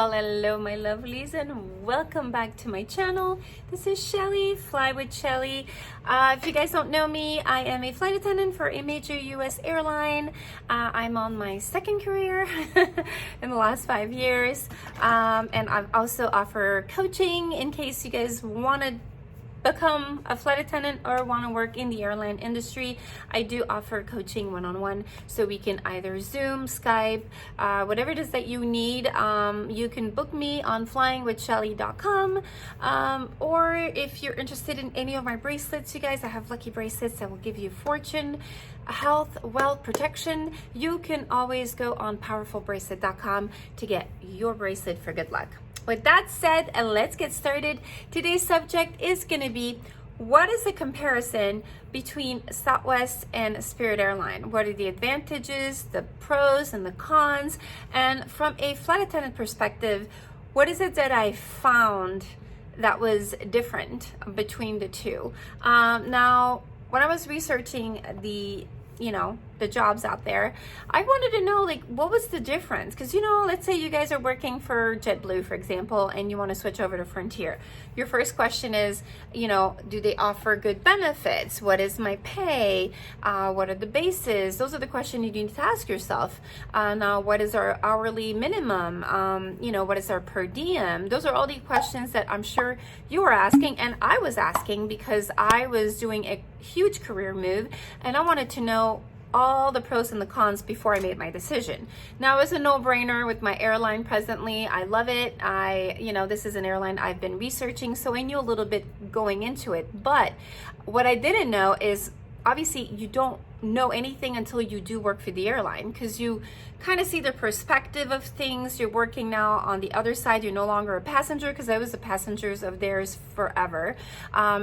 Hello my lovelies and welcome back to my channel. This is Shelly, Fly with Shelly. If you guys don't know me, I am a flight attendant for a major US airline. I'm on my second career in the last 5 years, and I also offer coaching in case you guys want to become a flight attendant or want to work in the airline industry. I do offer coaching one-on-one, so we can either Zoom, Skype, whatever it is that you need. You can book me on flyingwithshelly.com, or if you're interested in any of my bracelets, you guys, I have lucky bracelets that will give you fortune, health, wealth, protection. You can always go on powerfulbracelet.com to get your bracelet for good luck. With that said, let's get started. Today's subject is going to be, what is the comparison between Southwest and Spirit Airline? What are the advantages, the pros and the cons? And from a flight attendant perspective, what is it that I found that was different between the two? Now, when I was researching the jobs out there, I wanted to know, like, what was the difference? Because, let's say you guys are working for JetBlue, for example, and you want to switch over to Frontier. Your first question is, do they offer good benefits? What is my pay? What are the bases? Those are the questions you need to ask yourself. Now, what is our hourly minimum? What is our per diem? Those are all the questions that I'm sure you were asking, and I was asking because I was doing a huge career move, and I wanted to know all the pros and the cons before I made my decision. Now, it was a no-brainer with my airline presently. I love it. This is an airline I've been researching, so I knew a little bit going into it. But what I didn't know is, obviously, you don't know anything until you do work for the airline, because you kind of see the perspective of things. You're working now on the other side. You're no longer a passenger, because I was a passenger of theirs forever.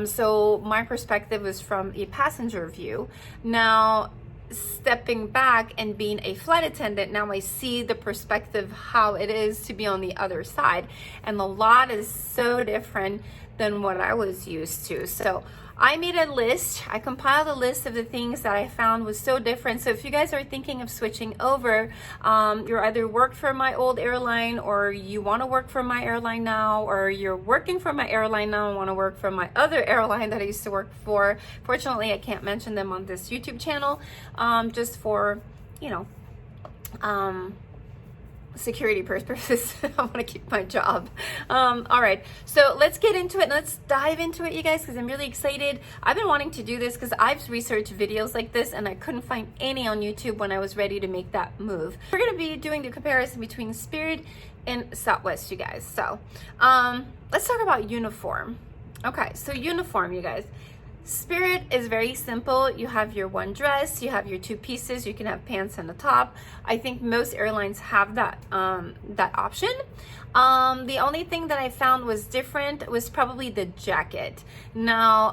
So my perspective was from a passenger view. Now, stepping back and being a flight attendant, now I see the perspective how it is to be on the other side, and the lot is so different than what I was used to. So I made a list. I compiled a list of the things that I found was so different. So if you guys are thinking of switching over, you're either worked for my old airline, or you want to work for my airline now, or you're working for my airline now and want to work for my other airline that I used to work for. Fortunately, I can't mention them on this YouTube channel, just for, security purposes. I want to keep my job. All right, so let's get into it. Let's dive into it, you guys, because I'm really excited. I've been wanting to do this because I've researched videos like this and I couldn't find any on YouTube when I was ready to make that move. We're going to be doing the comparison between Spirit and Southwest, you guys. So let's talk about uniform. Okay, so uniform, you guys. Spirit is very simple. You have your one dress, you have your two pieces, you can have pants and a top. I think most airlines have that option. The only thing that I found was different was probably the jacket. Now,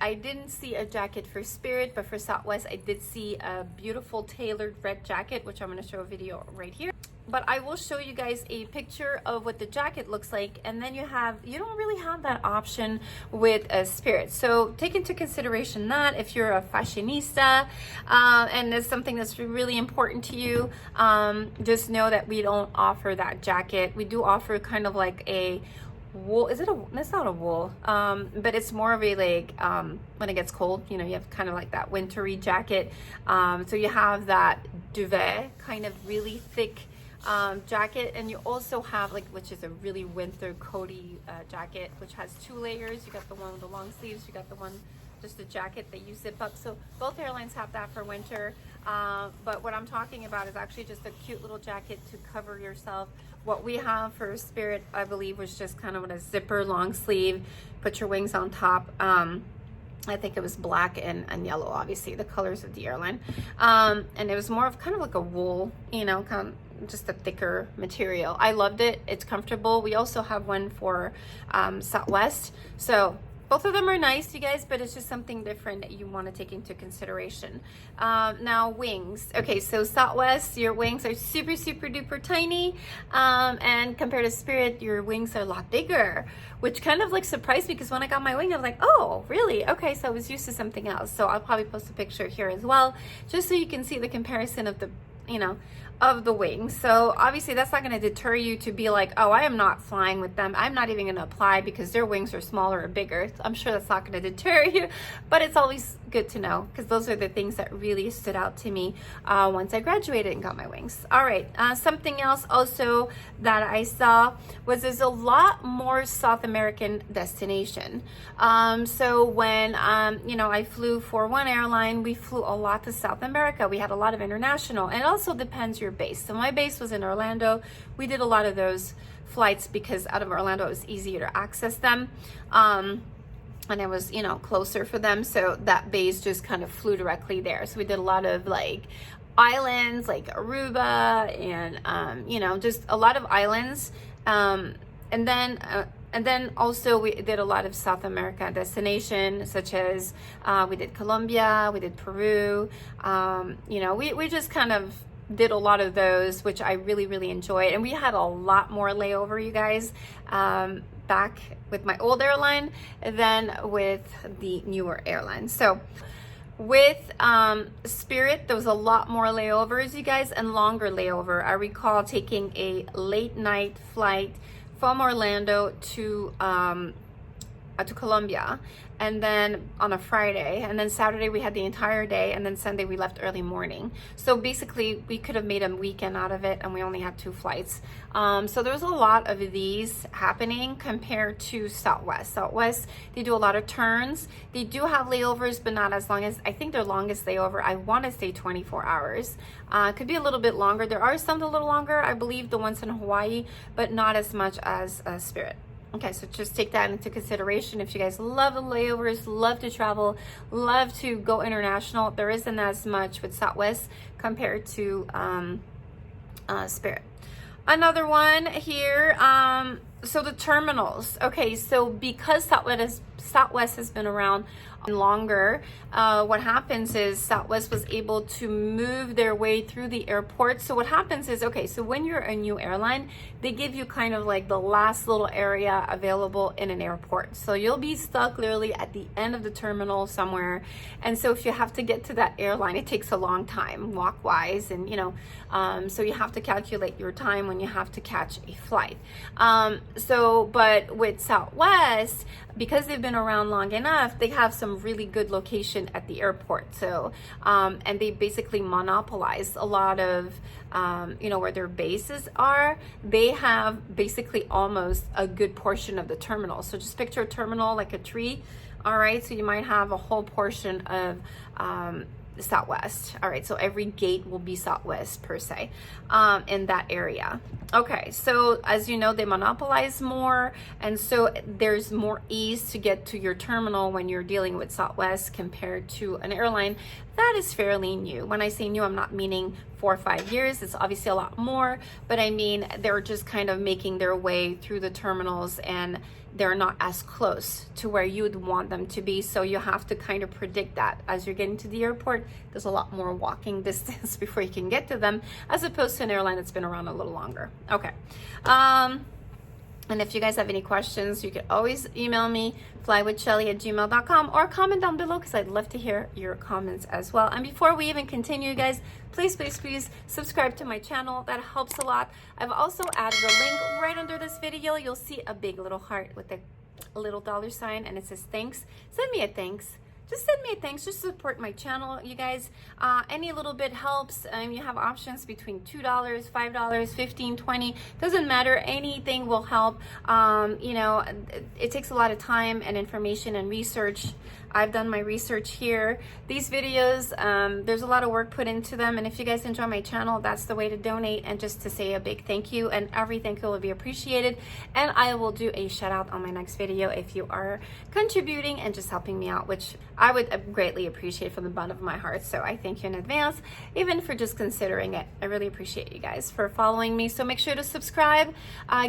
I didn't see a jacket for Spirit, but for Southwest, I did see a beautiful tailored red jacket, which I'm going to show a video right here. But I will show you guys a picture of what the jacket looks like, and then you don't really have that option with a Spirit. So take into consideration that if you're a fashionista, and it's something that's really important to you, just know that we don't offer that jacket. We do offer kind of like a wool. That's not a wool, but it's more of a, like, when it gets cold, you have kind of like that wintry jacket. So you have that duvet, kind of really thick jacket, and you also have, like, which is a really winter coaty jacket, which has 2 layers. You got the one with the long sleeves, you got the one just a jacket that you zip up. So both airlines have that for winter, but what I'm talking about is actually just a cute little jacket to cover yourself. What we have for Spirit, I believe, was just kind of a zipper long sleeve, put your wings on top. I think it was black and yellow, obviously the colors of the airline, and it was more of kind of like a wool, kind of just a thicker material. I loved it. It's comfortable. We also have one for Southwest, so both of them are nice, you guys, but it's just something different that you want to take into consideration. Now, wings. Okay, so Southwest, your wings are super, super duper tiny, and compared to Spirit, your wings are a lot bigger, which kind of like surprised me, because when I got my wing, I was like, oh, really? Okay, so I was used to something else. So I'll probably post a picture here as well, just so you can see the comparison of the you know, of the wings. So obviously that's not going to deter you to be like, oh, I am not flying with them. I'm not even going to apply because their wings are smaller or bigger. I'm sure that's not going to deter you, but it's always good to know because those are the things that really stood out to me once I graduated and got my wings. All right, something else also that I saw was there's a lot more South American destination. So when you know, I flew for one airline, we flew a lot to South America. We had a lot of international, and it also depends your base. So my base was in Orlando. We did a lot of those flights because out of Orlando it was easier to access them. And it was, you know, closer for them, so that base just kind of flew directly there. So we did a lot of like islands like Aruba and you know, just a lot of islands, and then also we did a lot of South America destination, such as we did Colombia, we did Peru, you know, we just kind of did a lot of those, which I really enjoyed. And we had a lot more layover, you guys, back with my old airline than with the newer airline. So with Spirit, there was a lot more layovers, you guys, and longer layover. I recall taking a late night flight from Orlando to Colombia, and then on a Friday, and then Saturday we had the entire day, and then Sunday we left early morning. So basically we could have made a weekend out of it, and we only had 2 flights. So there's a lot of these happening compared to Southwest. Southwest, they do a lot of turns. They do have layovers, but not as long as, I think their longest layover, I want to say 24 hours. Could be a little bit longer. There are some a little longer, I believe the ones in Hawaii, but not as much as Spirit. Okay, so just take that into consideration. If you guys love the layovers, love to travel, love to go international, there isn't as much with Southwest compared to Spirit. Another one here, so the terminals. Okay, so because Southwest has been around longer, what happens is Southwest was able to move their way through the airport. So what happens is, okay, so when you're a new airline, they give you kind of like the last little area available in an airport. So you'll be stuck literally at the end of the terminal somewhere. And so if you have to get to that airline, it takes a long time walk wise, and you know, so you have to calculate your time when you have to catch a flight. But with Southwest, because they've been around long enough, they have some really good location at the airport. So, and they basically monopolize a lot of, you know, where their bases are. They have basically almost a good portion of the terminal. So just picture a terminal like a tree. All right, so you might have a whole portion of Southwest. All right, so every gate will be Southwest per se in that area. Okay, so as you know, they monopolize more, and so there's more ease to get to your terminal when you're dealing with Southwest compared to an airline that is fairly new. When I say new, I'm not meaning 4 or 5 years. It's obviously a lot more, but I mean they're just kind of making their way through the terminals, and they're not as close to where you would want them to be. So you have to kind of predict that as you're getting to the airport. There's a lot more walking distance before you can get to them, as opposed to an airline that's been around a little longer. Okay. And if you guys have any questions, you can always email me, flywithshelly@gmail.com, or comment down below because I'd love to hear your comments as well. And before we even continue, guys, please subscribe to my channel. That helps a lot. I've also added a link right under this video. You'll see a big little heart with a little $, and it says thanks. Send me a thanks. Just send me a thanks. Just support my channel, you guys. Any little bit helps. You have options between $2, $5, $15, $20. Doesn't matter. Anything will help. You know, it takes a lot of time and information and research. I've done my research here. These videos, there's a lot of work put into them, and if you guys enjoy my channel, that's the way to donate, and just to say a big thank you, and every thank you will be appreciated, and I will do a shout out on my next video if you are contributing and just helping me out, which I would greatly appreciate from the bottom of my heart. So I thank you in advance, even for just considering it. I really appreciate you guys for following me. So make sure to subscribe,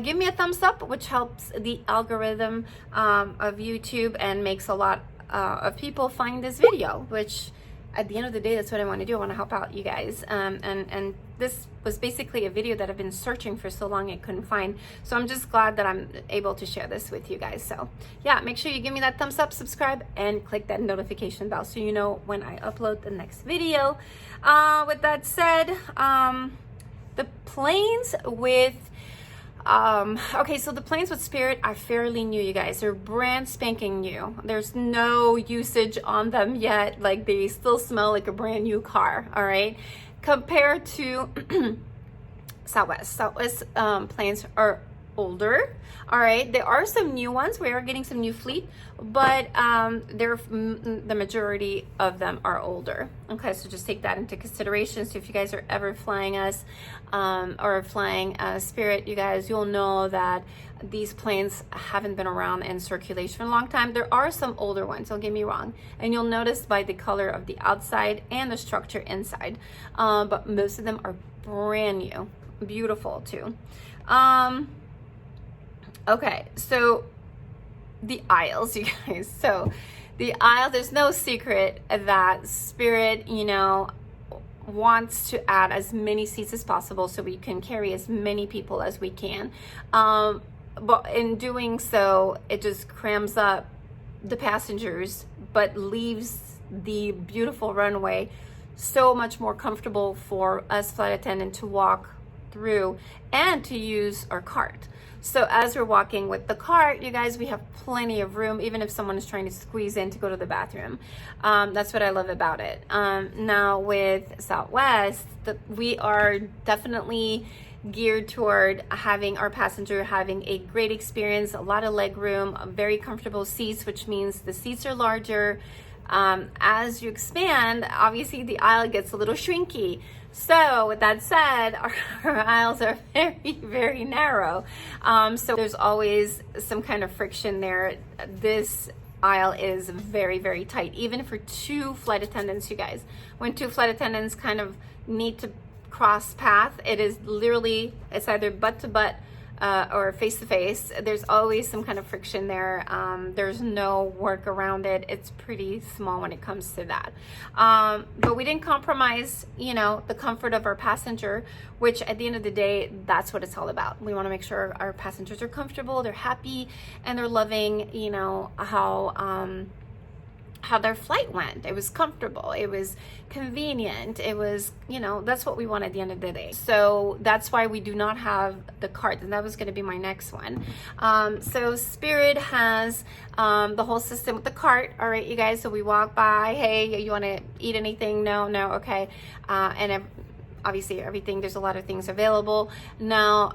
give me a thumbs up, which helps the algorithm of YouTube and makes a lot of people find this video, which at the end of the day, that's what I want to do. I want to help out you guys. And this was basically a video that I've been searching for so long I couldn't find. So I'm just glad that I'm able to share this with you guys. So yeah, make sure you give me that thumbs up, subscribe, and click that notification bell so you know when I upload the next video. With that said, the planes with okay, so the planes with Spirit are fairly new, you guys. They're brand spanking new. There's no usage on them yet. Like, they still smell like a brand new car, all right? Compared to Southwest. Southwest planes are older, all right? There are some new ones. We are getting some new fleet, but the majority of them are older. Okay, so just take that into consideration. So if you guys are ever flying us or flying Spirit, you guys, you'll know that these planes haven't been around in circulation for a long time. There are some older ones, don't get me wrong, and you'll notice by the color of the outside and the structure inside, but most of them are brand new, beautiful too. Okay, so the aisles, you guys. So the aisle, there's no secret that Spirit, you know, wants to add as many seats as possible so we can carry as many people as we can. But in doing so, it just crams up the passengers, but leaves the beautiful runway so much more comfortable for us flight attendant to walk through and to use our cart. So as we're walking with the cart, you guys, we have plenty of room, even if someone is trying to squeeze in to go to the bathroom. That's what I love about it. Now with Southwest, we are definitely geared toward having our passenger having a great experience, a lot of leg room, very comfortable seats, which means the seats are larger. As you expand, obviously the aisle gets a little shrinky. So with that said, our aisles are very, very narrow. So there's always some kind of friction there. This aisle is very, very tight, even for two flight attendants, you guys. When two flight attendants kind of need to cross path, it is literally, it's either butt to butt or face to face. There's always some kind of friction there. There's no work around it. It's pretty small when it comes to that. But we didn't compromise, you know, the comfort of our passenger, which at the end of the day, that's what it's all about. We want to make sure our passengers are comfortable, they're happy, and they're loving, you know, how their flight went. It was comfortable, it was convenient, it was, you know, that's what we want at the end of the day. So that's why we do not have the cart, and that was going to be my next one. So Spirit has the whole system with the cart, all right, you guys. So we walk by, hey, you want to eat anything? No, okay. And obviously everything, there's a lot of things available now,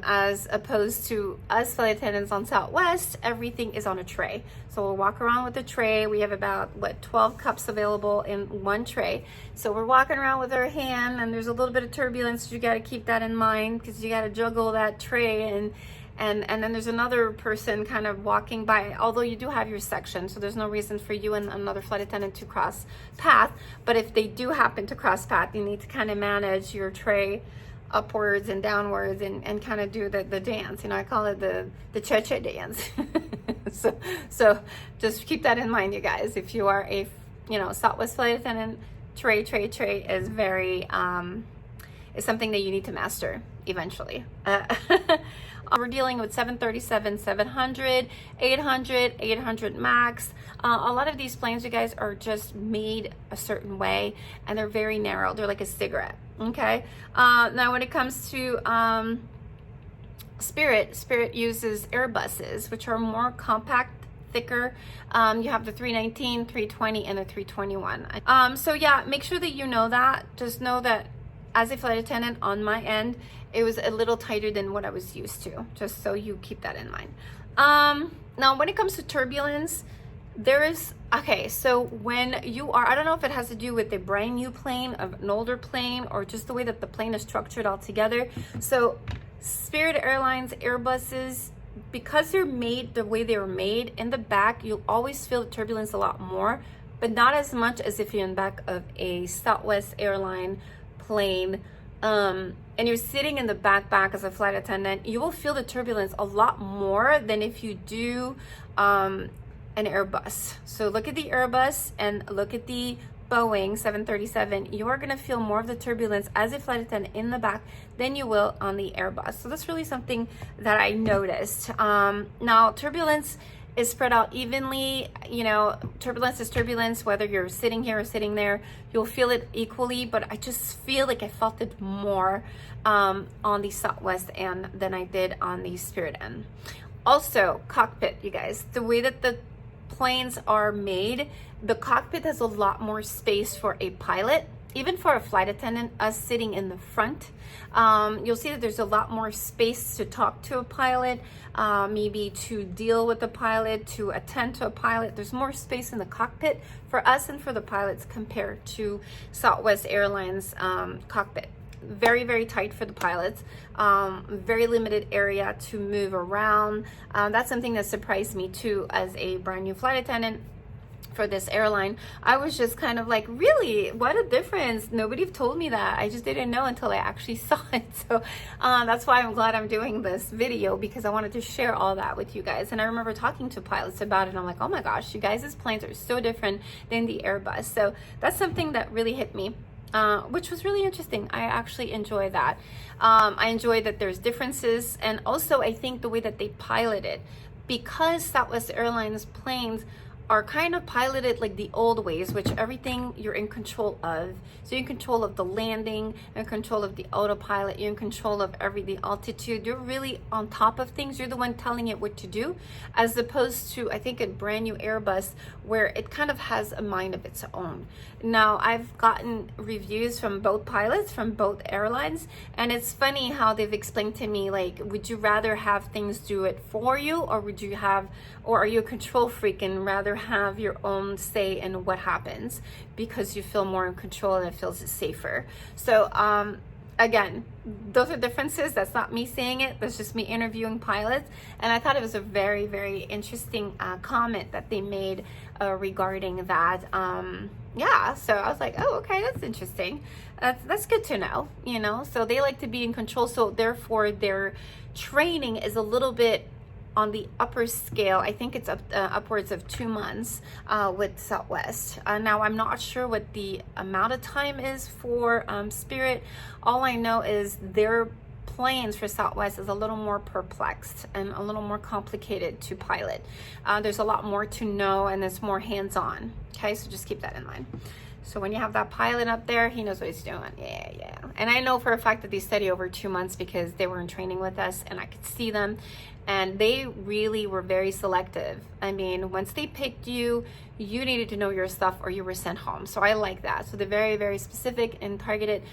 as opposed to us flight attendants on Southwest, everything is on a tray. So we'll walk around with a tray. We have about 12 cups available in one tray. So we're walking around with our hand, and there's a little bit of turbulence. You got to keep that in mind, because you got to juggle that tray, and then there's another person kind of walking by, although you do have your section, so there's no reason for you and another flight attendant to cross path. But if they do happen to cross path, you need to kind of manage your tray upwards and downwards, and kind of do the dance. You know, I call it the cha-cha dance. so just keep that in mind, you guys. If you are a, you know, Southwest flight attendant, tray is very is something that you need to master eventually. We're dealing with 737, 700, 800, 800 max. A lot of these planes, you guys, are just made a certain way, and they're very narrow. They're like a cigarette, okay? Now, when it comes to Spirit uses Airbuses, which are more compact, thicker. You have the 319, 320, and the 321. So yeah, make sure that you know that. Just know that as a flight attendant on my end, it was a little tighter than what I was used to, just so you keep that in mind. Now, when it comes to turbulence, there is, okay, so when you are, I don't know if it has to do with a brand new plane, an older plane, or just the way that the plane is structured altogether. So Spirit Airlines Airbuses, because they're made the way they were made, in the back, you'll always feel the turbulence a lot more, but not as much as if you're in the back of a Southwest airline plane. And you're sitting in the back as a flight attendant, you will feel the turbulence a lot more than if you do an Airbus. So look at the Airbus and look at the Boeing 737, you are going to feel more of the turbulence as a flight attendant in the back than you will on the Airbus. So that's really something that I noticed. Now, turbulence is spread out evenly. You know, turbulence is turbulence, whether you're sitting here or sitting there, you'll feel it equally, but I just feel like I felt it more on the Southwest end than I did on the Spirit end. Also, cockpit, you guys, the way that the planes are made, the cockpit has a lot more space for a pilot, even for a flight attendant, us sitting in the front. You'll see that there's a lot more space to talk to a pilot, maybe to deal with the pilot, to attend to a pilot. There's more space in the cockpit for us and for the pilots compared to Southwest Airlines cockpit. Very, very tight for the pilots, very limited area to move around. That's something that surprised me too as a brand new flight attendant for this airline. I was just kind of like, really, what a difference. Nobody told me that. I just didn't know until I actually saw it. So that's why I'm glad I'm doing this video, because I wanted to share all that with you guys. And I remember talking to pilots about it, and I'm like, oh my gosh, you guys' planes are so different than the Airbus. So that's something that really hit me, which was really interesting. I actually enjoy that. I enjoy that there's differences, and also I think the way that they pilot it, because Southwest Airlines planes are kind of piloted like the old ways, which everything you're in control of. So you're in control of the landing, you're in control of the autopilot, you're in control of the altitude. You're really on top of things. You're the one telling it what to do, as opposed to, I think, a brand new Airbus where it kind of has a mind of its own. Now, I've gotten reviews from both pilots, from both airlines, and it's funny how they've explained to me, like, would you rather have things do it for you, or are you a control freak and rather have your own say in what happens because you feel more in control and it feels safer? So again, those are differences. That's not me saying it, that's just me interviewing pilots, and I thought it was a very, very interesting comment that they made regarding that. Yeah, so I was like, oh, okay, that's interesting. That's good to know, you know. So they like to be in control, so therefore their training is a little bit on the upper scale. I think it's upwards of 2 months with Southwest. Now, I'm not sure what the amount of time is for Spirit. All I know is their planes for Southwest is a little more perplexed and a little more complicated to pilot. There's a lot more to know, and it's more hands-on. Okay, so just keep that in mind. So when you have that pilot up there, he knows what he's doing. Yeah. And I know for a fact that they study over 2 months, because they were in training with us and I could see them, and they really were very selective. I mean, once they picked you, you needed to know your stuff or you were sent home. So I like that. So they're very, very specific and targeted,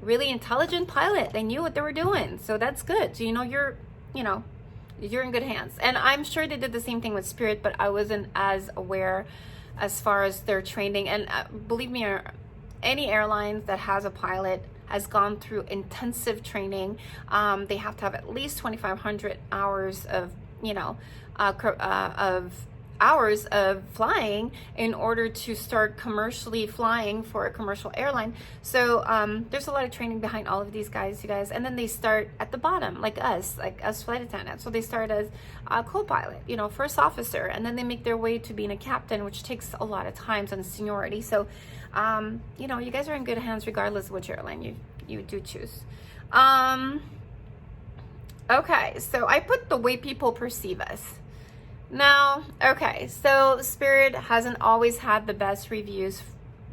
really intelligent pilot. They knew what they were doing. So that's good. So you're in good hands. And I'm sure they did the same thing with Spirit, but I wasn't as aware as far as their training. And believe me, any airlines that has a pilot has gone through intensive training. They have to have at least 2,500 hours of, hours of flying in order to start commercially flying for a commercial airline. So there's a lot of training behind all of these guys, you guys. And then they start at the bottom, like us flight attendants. So they start as a co-pilot, first officer, and then they make their way to being a captain, which takes a lot of times on seniority. So you guys are in good hands regardless of which airline you do choose. Okay, so I put the way people perceive us. Now, okay, so Spirit hasn't always had the best reviews,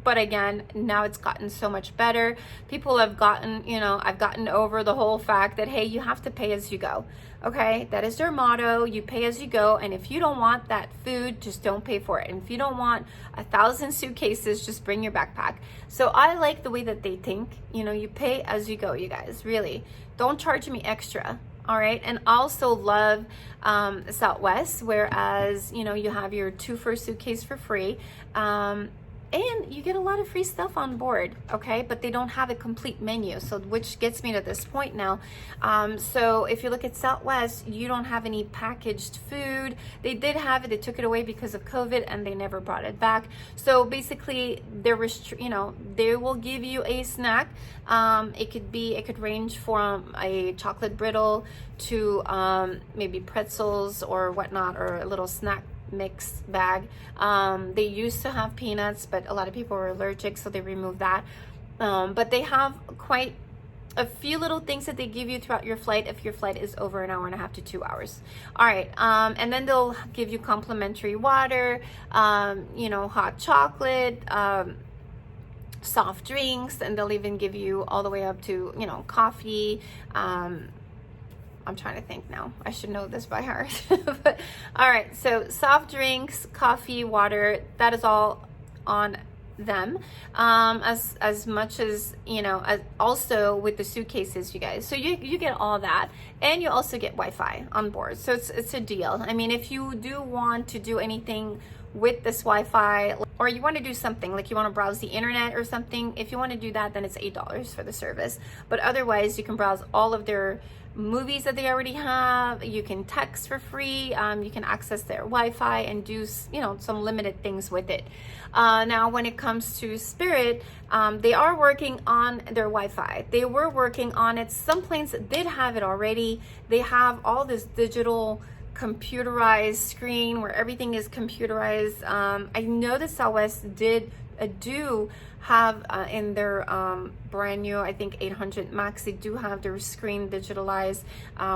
but again, now it's gotten so much better. People have gotten, I've gotten over the whole fact that, hey, you have to pay as you go. Okay, that is their motto. You pay as you go, and if you don't want that food, just don't pay for it. And if you don't want 1,000 suitcases, just bring your backpack. So I like the way that they think. You pay as you go, you guys. Really, don't charge me extra. All right, and also love Southwest, whereas you have your 2 first suitcase for free, and you get a lot of free stuff on board. Okay, but they don't have a complete menu, so which gets me to this point now. So if you look at Southwest, you don't have any packaged food. They did have it; they took it away because of COVID, and they never brought it back. So basically, they will give you a snack. It could range from a chocolate brittle to maybe pretzels or whatnot, or a little snack mix bag. They used to have peanuts, but a lot of people were allergic, so they removed that. But they have quite a few little things that they give you throughout your flight if your flight is over an hour and a half to 2 hours. All right, and then they'll give you complimentary water, you know, hot chocolate, soft drinks, and they'll even give you all the way up to, you know, coffee. I'm trying to think now. I should know this by heart. But all right, so soft drinks, coffee, water, that is all on them, as much as, you know, also with the suitcases, you guys. So you get all that, and you also get Wi-Fi on board. So it's a deal. I mean, if you do want to do anything with this Wi-Fi, or you want to do something like you want to browse the internet or something, if you want to do that, then it's $8 for the service. But otherwise, you can browse all of their movies that they already have. You can text for free. You can access their Wi-Fi and do, you know, some limited things with it. Now, when it comes to Spirit, they are working on their Wi-Fi. They were working on it. Some planes did have it already. They have all this digital computerized screen where everything is computerized. I know that Southwest do have in their brand new, I think 800 Max, they do have their screen digitalized,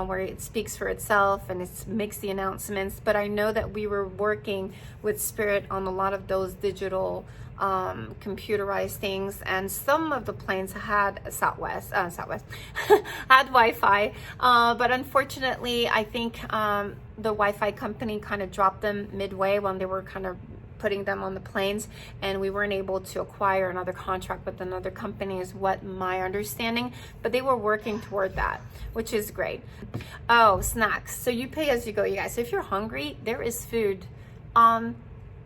where it speaks for itself and it makes the announcements. But I know that we were working with Spirit on a lot of those digital computerized things, and some of the planes had Southwest had Wi-Fi, but unfortunately I think the Wi-Fi company kind of dropped them midway when they were kind of putting them on the planes, and we weren't able to acquire another contract with another company, is what my understanding. But they were working toward that, which is great. Oh, snacks. So you pay as you go, you guys. So if you're hungry, there is food on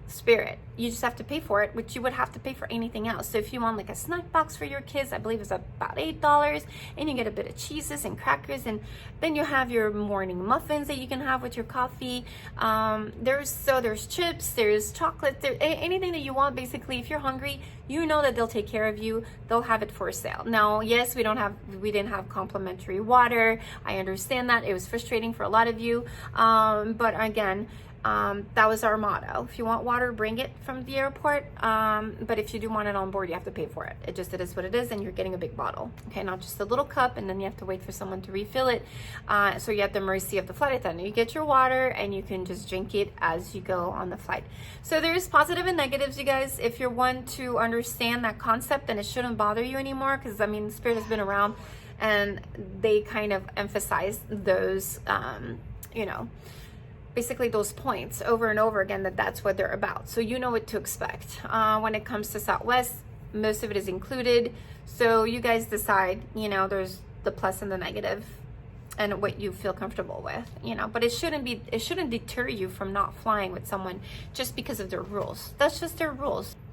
Spirit. You just have to pay for it, which you would have to pay for anything else. So if you want like a snack box for your kids, I believe it's about $8, and you get a bit of cheeses and crackers, and then you have your morning muffins that you can have with your coffee. There's chips, there's chocolate, anything that you want. Basically, if you're hungry, you know that they'll take care of you. They'll have it for sale. Now, yes, we didn't have complimentary water. I understand that it was frustrating for a lot of you, but again, that was our motto. If you want water, bring it from the airport. But if you do want it on board, you have to pay for it. It is what it is, and you're getting a big bottle. Okay, not just a little cup, and then you have to wait for someone to refill it. So you're at the mercy of the flight attendant. You get your water, and you can just drink it as you go on the flight. So there's positive and negatives, you guys. If you're one to understand that concept, then it shouldn't bother you anymore, because I mean, Spirit has been around, and they kind of emphasize those, you know, basically those points over and over again, that's what they're about. So you know what to expect. When it comes to Southwest, most of it is included. So you guys decide, you know, there's the plus and the negative, and what you feel comfortable with, you know. But it shouldn't deter you from not flying with someone just because of their rules. That's just their rules.